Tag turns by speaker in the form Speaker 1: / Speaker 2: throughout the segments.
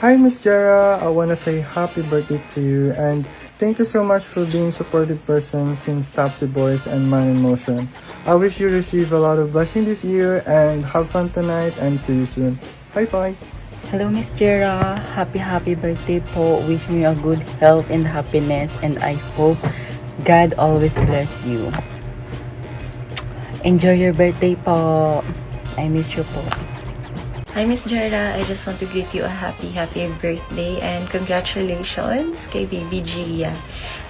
Speaker 1: Hi, Miss Jara. I want to say happy birthday to you and thank you so much for being supportive person since Topsy Boys and Man in Motion. I wish you receive a lot of blessing this year and have fun tonight and see you soon. Bye-bye.
Speaker 2: Hello, Miss Jera. Happy birthday po. Wishing you a good health and happiness, and I hope God always bless you. Enjoy your birthday po. I miss you po.
Speaker 3: Hi, Miss Jara. I just want to greet you a happy birthday and congratulations kay Baby Gia.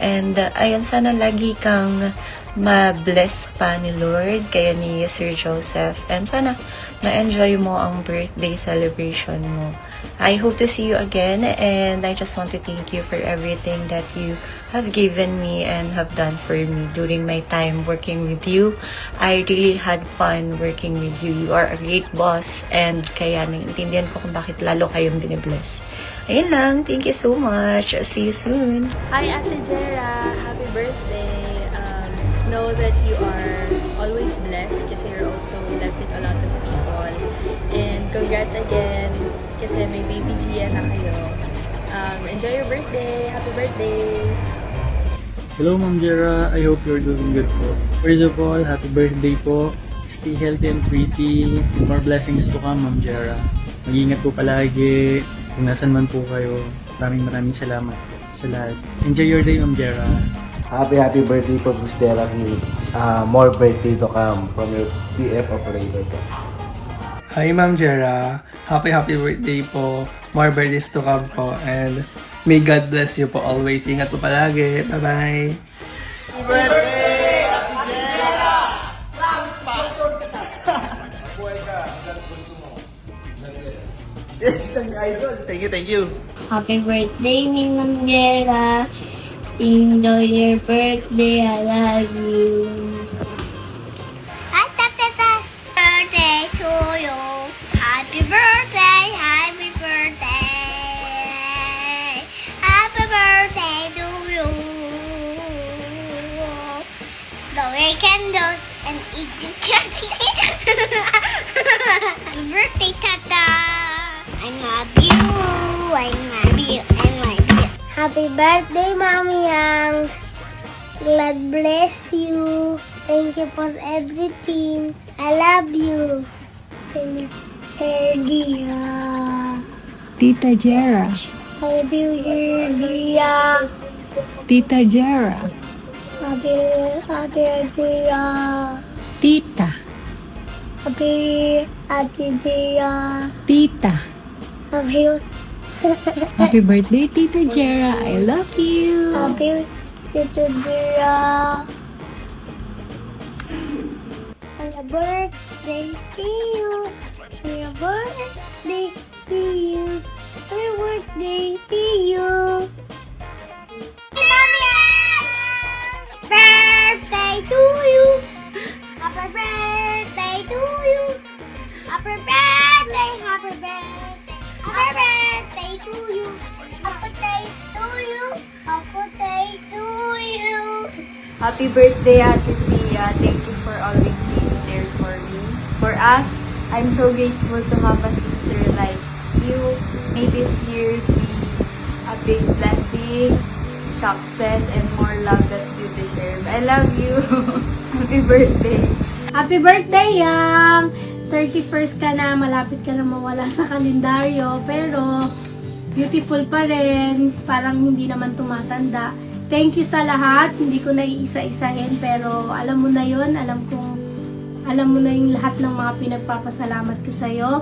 Speaker 3: And ayun, sana lagi kang ma-bless pa ni Lord, kaya ni Sir Joseph. And sana ma-enjoy mo ang birthday celebration mo. I hope to see you again and I just want to thank you for everything that you have given me and have done for me during my time working with you. I really had fun working with you. You are a great boss and kaya naiintindihan ko kung bakit lalo kayong binibless. Ayun lang. Thank you so much. See you soon.
Speaker 4: Hi, Ate Jera. Happy birthday. Know that you are always blessed kasi you're also blessing a lot of people. And congrats again kasi may baby Gia na kayo. Enjoy your birthday. Happy birthday.
Speaker 5: Hello, Ma'am Jera. I hope you're doing good po. First of all, happy birthday po. Stay healthy and pretty. More blessings to come, Ma'am Jera. Mag-ingat po palagi. Kung nasan man po kayo. Maraming salamat po sa lahat. Enjoy your day, Ma'am Jera.
Speaker 6: Happy birthday po, Miss Jera. More birthday to come from your PF operator po.
Speaker 7: Hi, Ma'am Jera. Happy birthday po. More birthdays to come po. And may God bless you po always. Ingat po palagi. Bye-bye.
Speaker 5: Happy birthday, Ate Jera! Buhay ka. God gusto mo. Thank you.
Speaker 8: Happy birthday, Ma'am Jera. Enjoy your birthday. I love you. Birthday to you. Happy birthday. Happy birthday. Happy birthday to you. Blowing candles and eating candy. Happy birthday, Tata. I love you. I love you. I love you. Happy birthday, Mommy Yang. God bless you. Thank you for everything. I love you. Herdia.
Speaker 9: Tita Jera.
Speaker 8: I love you, Herdia.
Speaker 9: Tita Jera.
Speaker 8: Happy Herdia.
Speaker 9: Tita.
Speaker 8: Happy Herdia.
Speaker 9: Tita.
Speaker 8: Happy
Speaker 9: Happy birthday, Tita Jera. I love you.
Speaker 8: Happy Herdia. Happy birthday to you. Happy birthday to you. Happy birthday to you. Birthday to you. Happy birthday to you. Happy birthday. Happy birthday. Happy birthday to you. Happy birthday to you. Happy birthday to you.
Speaker 10: Happy birthday, Ate Pia. Thank you for always being there for me. For us, I'm so grateful to have a sister like you. May this year be a big blessing, success, and more love that you deserve. I love you. Happy birthday.
Speaker 4: Happy birthday, Yang! 31st ka na, malapit ka na mawala sa kalendaryo, pero beautiful pa rin, parang hindi naman tumatanda. Thank you sa lahat, hindi ko na iisa-isahin, pero alam mo na yon, alam mo na yung lahat ng mga pinagpapasalamat ko sa'yo.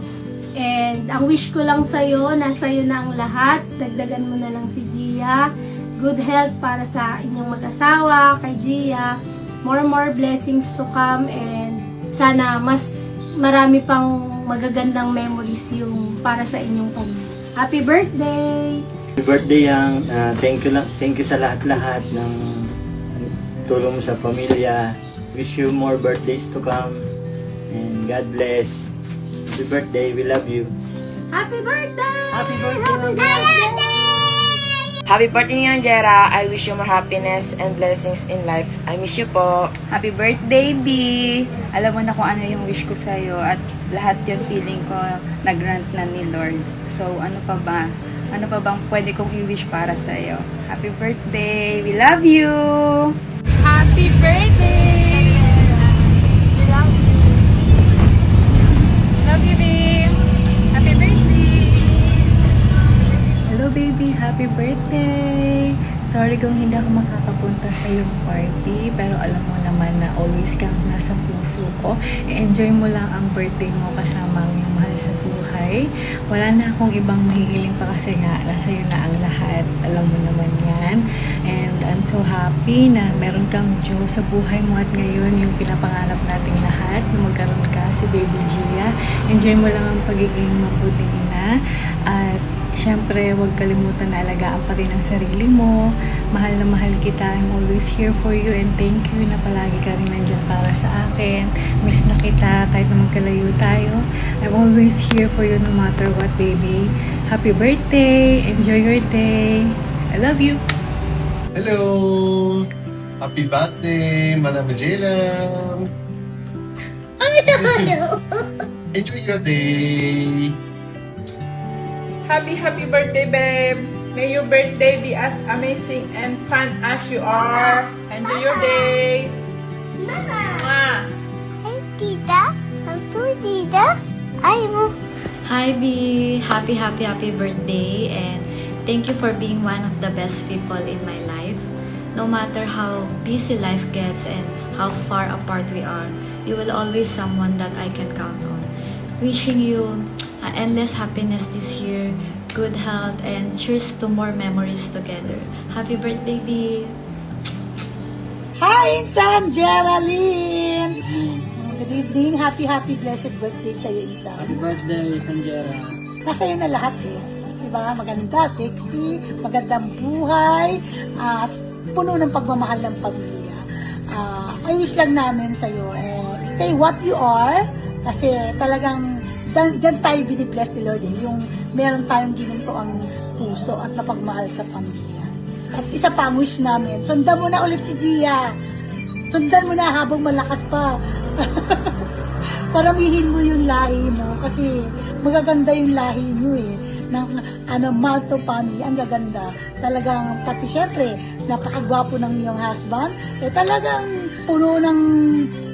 Speaker 4: And ang wish ko lang sa'yo, nasa iyo na ang lahat, dagdagan mo na lang si Gia. Good health para sa inyong mag-asawa, kay Gia. More blessings to come, and sana mas marami pang magagandang memories yung para sa inyong pamilya. Happy birthday!
Speaker 5: Happy birthday, Yang. Thank you sa lahat-lahat ng tulong sa pamilya. Wish you more birthdays to come. And God bless. Happy birthday. We love you.
Speaker 4: Happy birthday!
Speaker 5: Happy birthday!
Speaker 11: Happy birthday, Yang Jera. I wish you more happiness and blessings in life. I miss you po.
Speaker 10: Happy birthday, B! Alam mo na kung ano yung wish ko sa'yo at lahat yung feeling ko nag-grant na ni Lord. So, ano pa ba? Ano pa bang pwede kong i-wish para sa'yo? Happy birthday! We love you!
Speaker 9: Happy birthday! Love you, babe! Happy birthday!
Speaker 2: Hello baby, happy birthday! Sorry kung hindi ako makakapunta sa iyong party, pero alam mo naman na always kang nasa puso ko. I-enjoy mo lang ang birthday mo kasama ang iyong mahal sa buhay. Wala na akong ibang mahihiling pa kasi nga, nasa iyo na ang lahat. Alam mo naman yan. And I'm so happy na meron kang Diyos sa buhay mo at ngayon yung pinapangarap nating lahat na magkaroon ka si Baby Gia. Enjoy mo lang ang pagiging mabuting ina at syempre, huwag kalimutan na alagaan pa rin ang sarili mo. Mahal na mahal kita. I'm always here for you and thank you na palagi ka rin nandyan para sa akin. Miss na kita kahit na magkalayo tayo. I'm always here for you no matter what, baby. Happy birthday! Enjoy your day! I love you!
Speaker 12: Hello! Happy birthday, Madam Jela! Enjoy your day!
Speaker 13: Happy birthday, babe. May your birthday be as amazing and fun as you are. Enjoy your day. Mwah.
Speaker 8: Hey, Tita. I'm too, Tita.
Speaker 3: Hi, B. Happy birthday, and thank you for being one of the best people in my life. No matter how busy life gets and how far apart we are, you will always someone that I can count on. Wishing you endless happiness this year, good health, and cheers to more memories together. Happy birthday, B.
Speaker 4: Hi, Insan! Geraldine! Good evening. Happy blessed birthday sa'yo, Insan.
Speaker 5: Happy birthday, Sanjera.
Speaker 4: Nasa iyo na lahat eh. Diba? Maganda, sexy, magandang buhay, at puno ng pagmamahal ng pamilya. I wish lang namin sa'yo, stay what you are, kasi talagang dyan tayo binibless ni Lord eh. Yung meron tayong ginito ang puso at napagmahal sa pamilya. At isa pa ang wish namin, sundan mo na ulit si Gia. Sundan mo na habang malakas pa. Paramihin mo yung lahi mo kasi magaganda yung lahi nyo eh. Ng Malto family, ang gaganda. Talagang, pati syempre, napakagwapo ng iyong husband. Talagang puno ng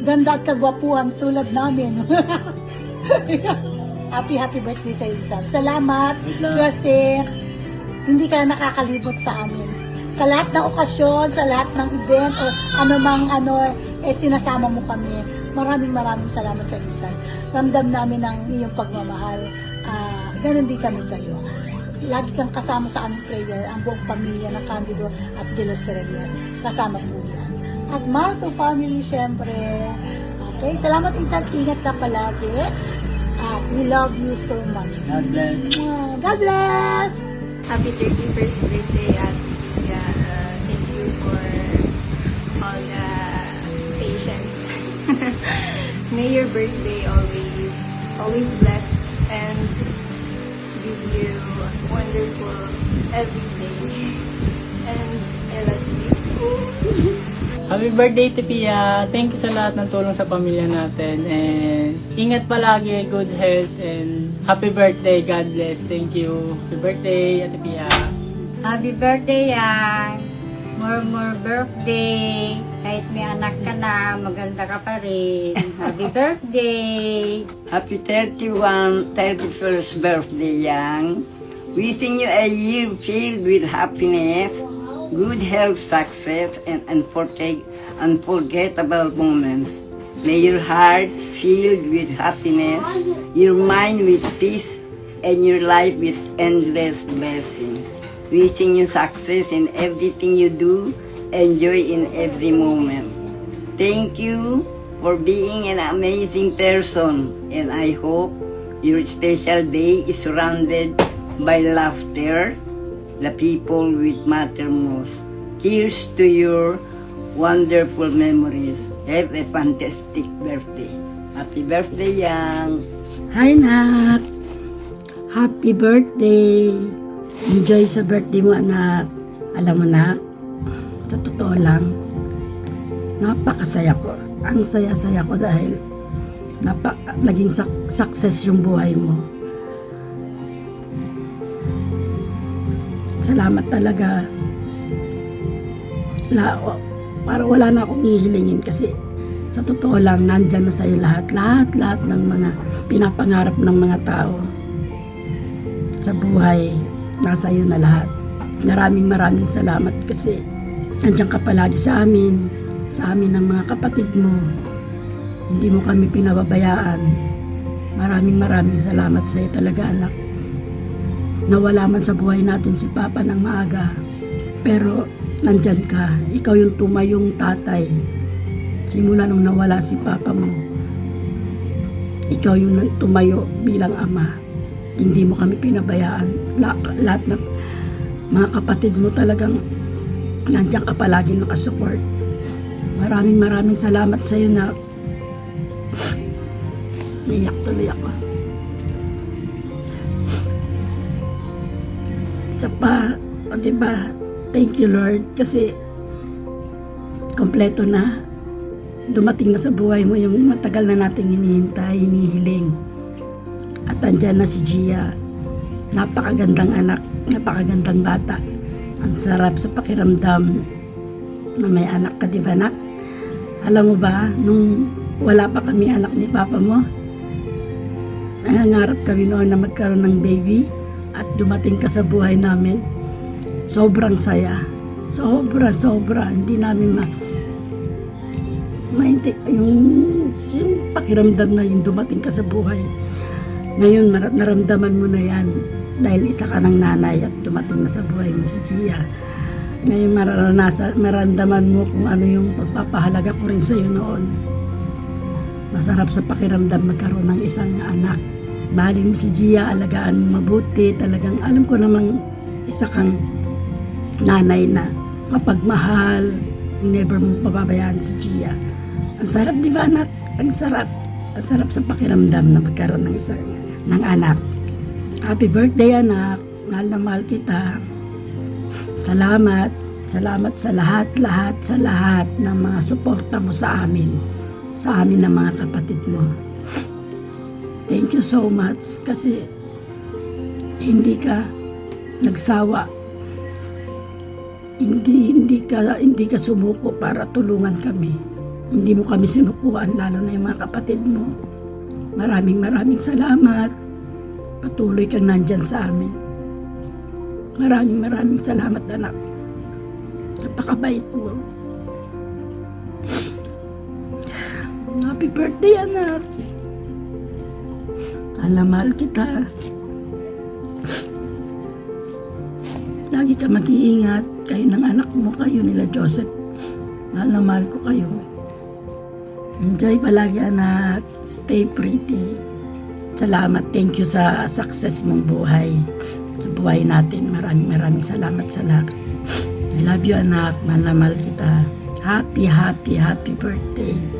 Speaker 4: ganda at kagwapuhan tulad namin. Happy birthday sa Insan. Salamat kasi hindi ka nakakalimot sa amin. Sa lahat ng okasyon, sa lahat ng event o anumang sinasama mo kami. Maraming salamat sa Insan. Ramdam namin ang iyong pagmamahal. Ganon din kami sa iyo. Lagi kang kasama sa aming prayer, ang buong pamilya ng Candido at De Los Reyes. Kasama po yan. At Malto family, syempre. Okay, salamat Insan. Ingat ka palagi. We love you so much.
Speaker 5: God bless.
Speaker 4: God bless!
Speaker 10: Happy 31st birthday, Ate Tia. Thank you for all the patience. May your birthday always blessed and give you wonderful every day. And I love you.
Speaker 5: Happy birthday, Tipia! Thank you sa lahat ng tulong sa pamilya natin. And ingat palagi, good health, and happy birthday. God bless. Thank you. Happy birthday, Ate Pia.
Speaker 10: Happy birthday, Yan. More birthday. Kahit may anak ka na, maganda ka pa rin. Happy birthday.
Speaker 14: Happy 31st birthday, Yang. Wishing you a year filled with happiness, good health, success, and unforgettable moments. May your heart filled with happiness, your mind with peace, and your life with endless blessings. Wishing you success in everything you do, enjoy in every moment. Thank you for being an amazing person, and I hope your special day is surrounded by laughter, the people with matter most. Cheers to your wonderful memories. Have a fantastic birthday. Happy birthday, Yang.
Speaker 15: Hi, Nak. Happy birthday. Enjoy sa birthday mo, anak. Alam mo, Nak, sa totoo lang, napakasaya ko. Ang saya-saya ko dahil naging success yung buhay mo. Salamat talaga. Para wala na akong hihilingin kasi sa totoo lang, nandyan na sa'yo lahat ng mga pinapangarap ng mga tao sa buhay, nasa iyo na lahat. Maraming salamat kasi nandiyan ka palagi sa amin ng mga kapatid mo. Hindi mo kami pinababayaan. Maraming salamat sa iyo talaga, anak. Nawala man sa buhay natin si Papa ng maaga, pero nandyan ka. Ikaw yung tumayong tatay. Simula nung nawala si Papa mo, ikaw yung tumayo bilang ama. Hindi mo kami pinabayaan. Lahat ng mga kapatid mo talagang nandiyan ka palagi nakasupport. Maraming salamat sa iyo na naiyak tuloy ako. Isa pa, diba, thank you Lord kasi kompleto na. Dumating na sa buhay mo yung matagal na nating hinihintay, hinihiling. At andyan na si Gia. Napakagandang anak, napakagandang bata. Ang sarap sa pakiramdam na may anak ka, di ba anak? Alam mo ba, nung wala pa kami anak ni Papa mo, nangangarap kami noon na magkaroon ng baby at dumating ka sa buhay namin. Sobrang saya. Sobra. Hindi namin yung pakiramdam na yung dumating ka sa buhay. Ngayon, naramdaman mo na yan dahil isa ka ng nanay at dumating na sa buhay mo si Gia. Ngayon, maramdaman mo kung ano yung pagpapahalaga ko rin sa iyo noon. Masarap sa pakiramdam magkaroon ng isang anak. Mahalin mo si Gia, alagaan mo mabuti. Talagang alam ko namang isa kang nanay na mapagmahal. Never mo pababayaan si Gia. Ang sarap, di ba anak? Ang sarap. Ang sarap sa pakiramdam na magkaroon ng anak. Happy birthday anak. Mahal na mahal kita. Salamat. Salamat sa lahat ng mga suporta mo sa amin. Sa amin ng mga kapatid mo. Thank you so much kasi hindi ka nagsawa. Hindi ka sumuko para tulungan kami. Hindi mo kami sinukuan, lalo na yung mga kapatid mo. Maraming salamat. Patuloy kang nandyan sa amin. Maraming salamat anak. Napakabait mo. Happy birthday anak. Mahal kita. Lagi ka mag-iingat. Kayo ng anak mo, kayo nila Joseph. Mahal ko kayo. Enjoy palagi anak. Stay pretty. Salamat. Thank you sa success mong buhay. Sa buhay natin. Maraming salamat sa lahat. I love you anak. Mahal kita. Happy birthday.